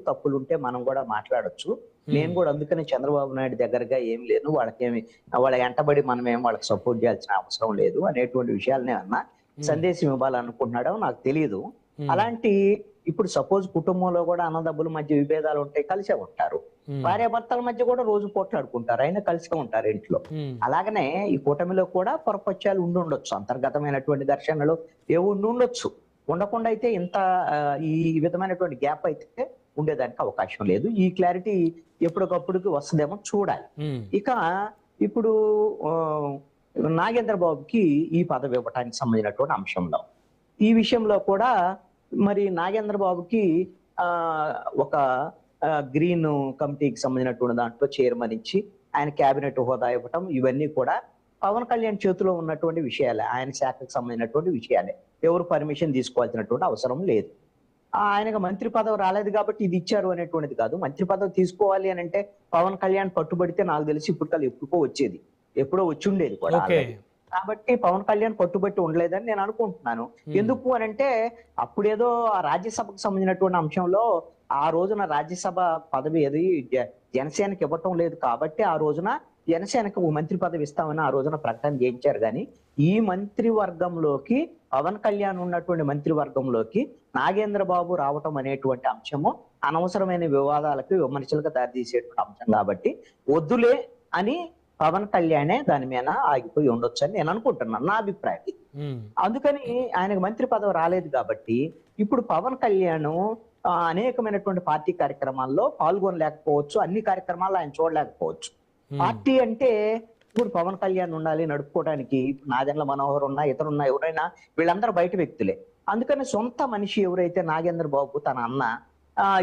తప్పులు ఉంటే మనం కూడా మాట్లాడొచ్చు. నేను కూడా అందుకని చంద్రబాబు నాయుడు దగ్గరగా ఏం లేను, వాళ్ళకేమి వాళ్ళ వెంటబడి మనమేం వాళ్ళకి సపోర్ట్ చేయాల్సిన అవసరం లేదు అనేటువంటి విషయాలనే అన్నా. సందేశం ఇవ్వాలనుకుంటున్నాడో నాకు తెలియదు. అలాంటి ఇప్పుడు సపోజ్ కుటుంబంలో కూడా అన్నదమ్ముల మధ్య విభేదాలు ఉంటాయి, కలిసే ఉంటారు. భార్యాభర్తల మధ్య కూడా రోజు పోట్లాడుకుంటారు, అయినా కలిసే ఉంటారు ఇంట్లో. అలాగనే ఈ కూటమిలో కూడా పొరపక్షాలు ఉండుండొచ్చు, అంతర్గతమైనటువంటి ఘర్షణలు ఏవి ఉండొచ్చు. ఉండకుండా అయితే ఇంత ఈ విధమైనటువంటి గ్యాప్ అయితే ఉండేదానికి అవకాశం లేదు. ఈ క్లారిటీ ఎప్పటికప్పుడు వస్తుందేమో చూడాలి. ఇక ఇప్పుడు నాగేంద్ర బాబుకి ఈ పదవి ఇవ్వటానికి సంబంధించినటువంటి అంశంలో ఈ విషయంలో కూడా మరి నాగేంద్ర బాబుకి ఒక గ్రీన్ కమిటీకి సంబంధించినటువంటి దాంట్లో చైర్మన్ ఇచ్చి ఆయన కేబినెట్ హోదా ఇవ్వటం, ఇవన్నీ కూడా పవన్ కళ్యాణ్ చేతిలో ఉన్నటువంటి విషయాలే, ఆయన శాఖకు సంబంధించినటువంటి విషయాలే. ఎవరు పర్మిషన్ తీసుకోవాల్సినటువంటి అవసరం లేదు. ఆయనకు మంత్రి పదవి రాలేదు కాబట్టి ఇది ఇచ్చారు అనేటువంటిది కాదు. మంత్రి పదవి తీసుకోవాలి అని అంటే పవన్ కళ్యాణ్ పట్టుబడితే నాకు తెలిసి ఇప్పుడు ఎప్పుడో వచ్చేది, ఎప్పుడో వచ్చి ఉండేది కూడా. కాబట్టి పవన్ కళ్యాణ్ పట్టుబట్టి ఉండలేదని నేను అనుకుంటున్నాను. ఎందుకు అని అంటే అప్పుడేదో ఆ రాజ్యసభకు సంబంధించినటువంటి అంశంలో ఆ రోజున రాజ్యసభ పదవి ఏది జనసేనకి ఇవ్వటం లేదు కాబట్టి ఆ రోజున జనసేనకు మంత్రి పదవి ఇస్తామని ఆ రోజున ప్రకటన చేయించారు. కానీ ఈ మంత్రివర్గంలోకి పవన్ కళ్యాణ్ ఉన్నటువంటి మంత్రివర్గంలోకి నాగేంద్ర బాబు రావటం అనేటువంటి అంశము అనవసరమైన వివాదాలకు, విమర్శలకు దారితీసేటువంటి అంశం కాబట్టి వద్దులే అని పవన్ కళ్యాణే దాని మీద ఆగిపోయి ఉండొచ్చు అని నేను అనుకుంటున్నాను, నా అభిప్రాయం. అందుకని ఆయనకు మంత్రి పదవి రాలేదు కాబట్టి ఇప్పుడు పవన్ కళ్యాణ్ అనేకమైనటువంటి పార్టీ కార్యక్రమాల్లో పాల్గొనలేకపోవచ్చు, అన్ని కార్యక్రమాల్లో ఆయన చూడలేకపోవచ్చు. పార్టీ అంటే ఇప్పుడు పవన్ కళ్యాణ్ ఉండాలి నడుపుకోవడానికి, నాదెండ్ల మనోహర్ ఉన్నా, ఇతరున్నా, ఎవరైనా వీళ్ళందరూ బయట వ్యక్తులే. అందుకని సొంత మనిషి ఎవరైతే నాగేంద్ర బాబు తన అన్న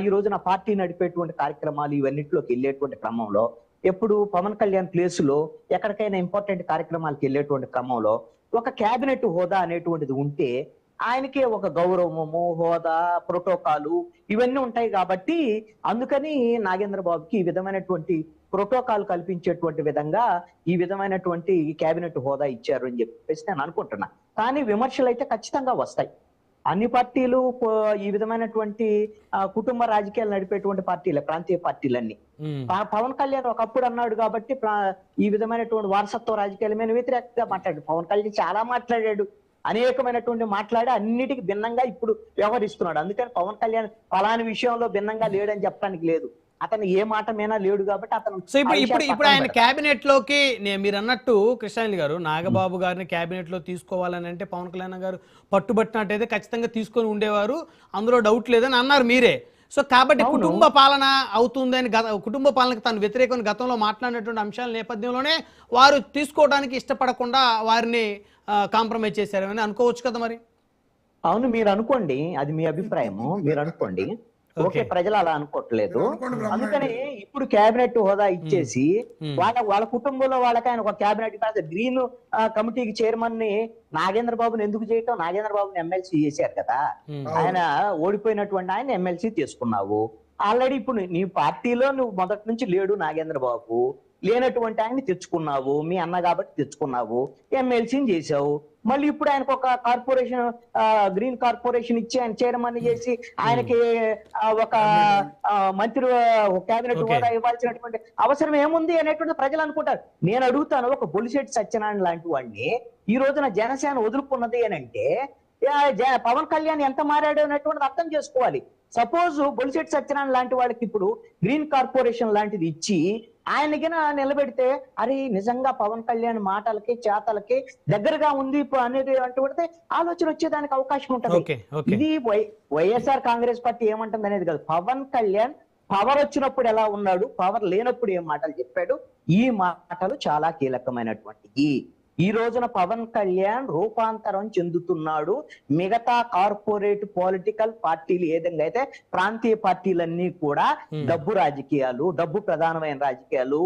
ఈ రోజున పార్టీ నడిపేటువంటి కార్యక్రమాలు ఇవన్నిటిలోకి వెళ్ళేటువంటి క్రమంలో ఎప్పుడు పవన్ కళ్యాణ్ ప్లేస్ లో ఎక్కడికైనా ఇంపార్టెంట్ కార్యక్రమాలకు వెళ్ళేటువంటి క్రమంలో ఒక కేబినెట్ హోదా అనేటువంటిది ఉంటే ఆయనకే ఒక గౌరవము, హోదా, ప్రోటోకాలు ఇవన్నీ ఉంటాయి. కాబట్టి అందుకని నాగేంద్ర బాబుకి ఈ విధమైనటువంటి ప్రోటోకాల్ కల్పించేటువంటి విధంగా ఈ విధమైనటువంటి కేబినెట్ హోదా ఇచ్చారు అని చెప్పేసి నేను అనుకుంటున్నా. కానీ విమర్శలు అయితే ఖచ్చితంగా వస్తాయి. అన్ని పార్టీలు ఈ విధమైనటువంటి కుటుంబ రాజకీయాలు నడిపేటువంటి పార్టీలే, ప్రాంతీయ పార్టీలన్నీ. పవన్ కళ్యాణ్ ఒకప్పుడు అన్నాడు కాబట్టి ఈ విధమైనటువంటి వారసత్వ రాజకీయాల మీద వ్యతిరేకంగా మాట్లాడాడు. పవన్ కళ్యాణ్ చాలా మాట్లాడాడు, అనేకమైనటువంటి మాట్లాడి అన్నిటికీ భిన్నంగా ఇప్పుడు వ్యవహరిస్తున్నాడు. అందుకని పవన్ కళ్యాణ్ ఫలాని విషయంలో భిన్నంగా లేడని చెప్పడానికి లేదు, అతను ఏ మాట మీద లేడు కాబట్టి అతను. సో ఇప్పుడు ఆయన కేబినెట్ లోకి మీరు అన్నట్టు కృష్ణారెడ్డి గారు నాగబాబు గారిని కేబినెట్ లో తీసుకోవాలని అంటే పవన్ కళ్యాణ్ గారు పట్టుబట్టినట్టయితే ఖచ్చితంగా తీసుకొని ఉండేవారు, అందులో డౌట్ లేదని అన్నారు మీరే. సో కాబట్టి కుటుంబ పాలన అవుతుందని కుటుంబ పాలనకు తను వ్యతిరేకమైన గతంలో మాట్లాడినటువంటి అంశాల నేపథ్యంలోనే వారు తీసుకోవడానికి ఇష్టపడకుండా వారిని కాంప్రమైజ్ చేశారని అనుకోవచ్చు కదా మరి. అవును, మీరు అనుకోండి, అది మీ అభిప్రాయము, మీరు అనుకోండి. ఓకే, ప్రజలు అలా అనుకోవట్లేదు. అందుకని ఇప్పుడు కేబినెట్ హోదా ఇచ్చేసి వాళ్ళ కుటుంబంలో వాళ్ళకి ఆయన ఒక కేబినెట్ గ్రీన్ కమిటీకి చైర్మన్ ని నాగేంద్ర బాబుని ఎందుకు చేయటం? నాగేంద్ర బాబుని ఎమ్మెల్సీ చేశారు కదా, ఆయన ఓడిపోయినటువంటి ఆయన ఎమ్మెల్సీ తీసుకున్నావు. ఆల్రెడీ ఇప్పుడు నీ పార్టీలో నువ్వు మొదటి నుంచి లేడు నాగేంద్ర బాబు, లేనటువంటి ఆయన్ని తెచ్చుకున్నావు, మీ అన్న కాబట్టి తెచ్చుకున్నావు, ఎమ్మెల్సీని చేసావు. మళ్ళీ ఇప్పుడు ఆయనకు ఒక కార్పొరేషన్, గ్రీన్ కార్పొరేషన్ ఇచ్చి ఆయన చైర్మన్ చేసి ఆయనకి ఒక మంత్రి కేబినెట్ హోదా ఇవ్వాల్సినటువంటి అవసరం ఏముంది అనేటువంటి ప్రజలు అనుకుంటారు. నేను అడుగుతాను, ఒక బొలిశెట్టి సత్యనారాయణ లాంటి వాడిని ఈ రోజున జనసేన వదులుకున్నది అని అంటే పవన్ కళ్యాణ్ ఎంత మారాడు అనేటువంటిది అర్థం చేసుకోవాలి. సపోజ్ బొలిశెట్టి సత్యనారాయణ లాంటి వాడికి ఇప్పుడు గ్రీన్ కార్పొరేషన్ లాంటిది ఇచ్చి ఆయనకి నిలబెడితే అరే నిజంగా పవన్ కళ్యాణ్ మాటలకి చేతలకి దగ్గరగా ఉంది అనేది అంటే ఆలోచన వచ్చేదానికి అవకాశం ఉంటుంది. ఇది వైఎస్ఆర్ కాంగ్రెస్ పార్టీ ఏమంటుంది అనేది కాదు, పవన్ కళ్యాణ్ పవర్ వచ్చినప్పుడు ఎలా ఉన్నాడు, పవర్ లేనప్పుడు ఏం మాటలు చెప్పాడు, ఈ మాటలు చాలా కీలకమైనటువంటివి. ఈ రోజున పవన్ కళ్యాణ్ రూపాంతరం చెందుతున్నాడు. మిగతా కార్పొరేట్ పొలిటికల్ పార్టీలు ఏదంగా అయితే ప్రాంతీయ పార్టీలన్నీ కూడా డబ్బు రాజకీయాలు, డబ్బు ప్రధానమైన రాజకీయాలు,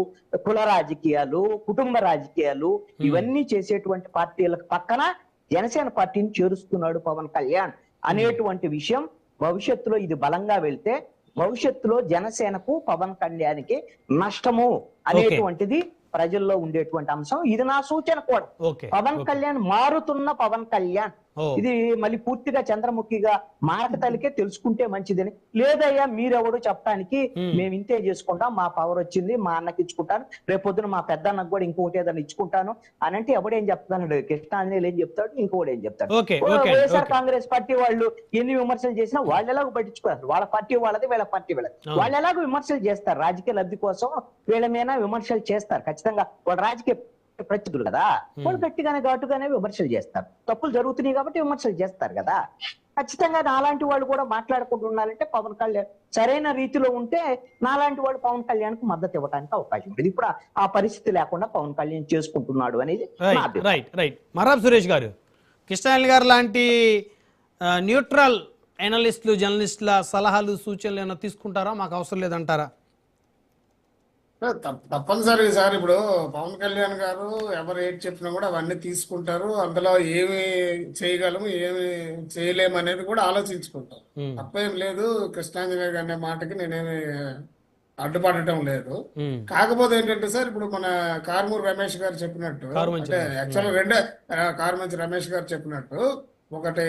కుల రాజకీయాలు, కుటుంబ రాజకీయాలు ఇవన్నీ చేసేటువంటి పార్టీలకు పక్కన జనసేన పార్టీని చేరుస్తున్నాడు పవన్ కళ్యాణ్ అనేటువంటి విషయం. భవిష్యత్తులో ఇది బలంగా వెళ్తే భవిష్యత్తులో జనసేనకు పవన్ కళ్యాణ్కి నష్టము అనేటువంటిది ప్రజల్లో ఉండేటువంటి అంశం. ఇది నా సూచన కూడా. పవన్ కళ్యాణ్ మారుతున్న పవన్ కళ్యాణ్ ఓ. ఇది మళ్ళీ పూర్తిగా చంద్రముఖిగా మారక తల్లికే తెలుసుకుంటే మంచిదని. లేదయ్యా మీరెవడు చెప్పడానికి, మేము ఇంతే చేసుకుంటాం, మా పవర్ వచ్చింది, మా అన్నకి ఇచ్చుకుంటాను, రేపొద్దున మా పెద్ద అన్నకు కూడా ఇంకొకటి ఏదైనా ఇచ్చుకుంటాను అని అంటే ఎవడేం చెప్తాడు? కృష్ణాంజనేయులు ఏం చెప్తాడు, ఇంకొకటి ఏం చెప్తాడు? Okay, okay, YSR okay. Congress party వాళ్ళు ఎన్ని విమర్శలు చేసినా వాళ్ళు ఎలాగో పట్టించుకోరు. వాళ్ళ పార్టీ వాళ్ళది, వీళ్ళ పార్టీ వీళ్ళది. వాళ్ళు ఎలాగో విమర్శలు చేస్తారు, రాజకీయ లబ్ధి కోసం వీళ్ళ మీద విమర్శలు చేస్తారు. ఖచ్చితంగా వాళ్ళ రాజకీయ ప్రత్యర్థులు కదా, వాళ్ళు గట్టిగానే ఘాటుగానే విమర్శలు చేస్తారు. తప్పులు జరుగుతున్నాయి కాబట్టి విమర్శలు చేస్తారు కదా. ఖచ్చితంగా నాలాంటి వాళ్ళు కూడా మాట్లాడుకుంటూ ఉండాలంటే పవన్ కళ్యాణ్ సరైన రీతిలో ఉంటే నాలాంటి వాడు పవన్ కళ్యాణ్ కు మద్దతు ఇవ్వడానికి అవకాశం ఉంటుంది. ఇప్పుడు ఆ పరిస్థితి లేకుండా పవన్ కళ్యాణ్ చేసుకుంటున్నాడు అనేది నా అభిప్రాయం. Right right. మరాబ్ సురేష్ గారు, కృష్ణాయన్ గారు లాంటి న్యూట్రల్ అనలిస్టులు, జర్నలిస్టుల సలహాలు, సూచనలు ఏమైనా తీసుకుంటారా? మాకు అవసరం లేదంటారా? తప్పనిసరిగా సార్, ఇప్పుడు పవన్ కళ్యాణ్ గారు ఎవరు ఏది చెప్పినా కూడా అవన్నీ తీసుకుంటారు. అందులో ఏమి చేయగలము, ఏమి చేయలేము అనేది కూడా ఆలోచించుకుంటాం. తప్పేం లేదు. కృష్ణాంజనేయ గారి అనే మాటకి నేనేమి అడ్డుపడటం లేదు. కాకపోతే ఏంటంటే సార్, ఇప్పుడు మన కారుమూరి రమేష్ గారు చెప్పినట్టు, అంటే యాక్చువల్ రెండే, కారుమంచి రమేష్ గారు చెప్పినట్టు ఒకటి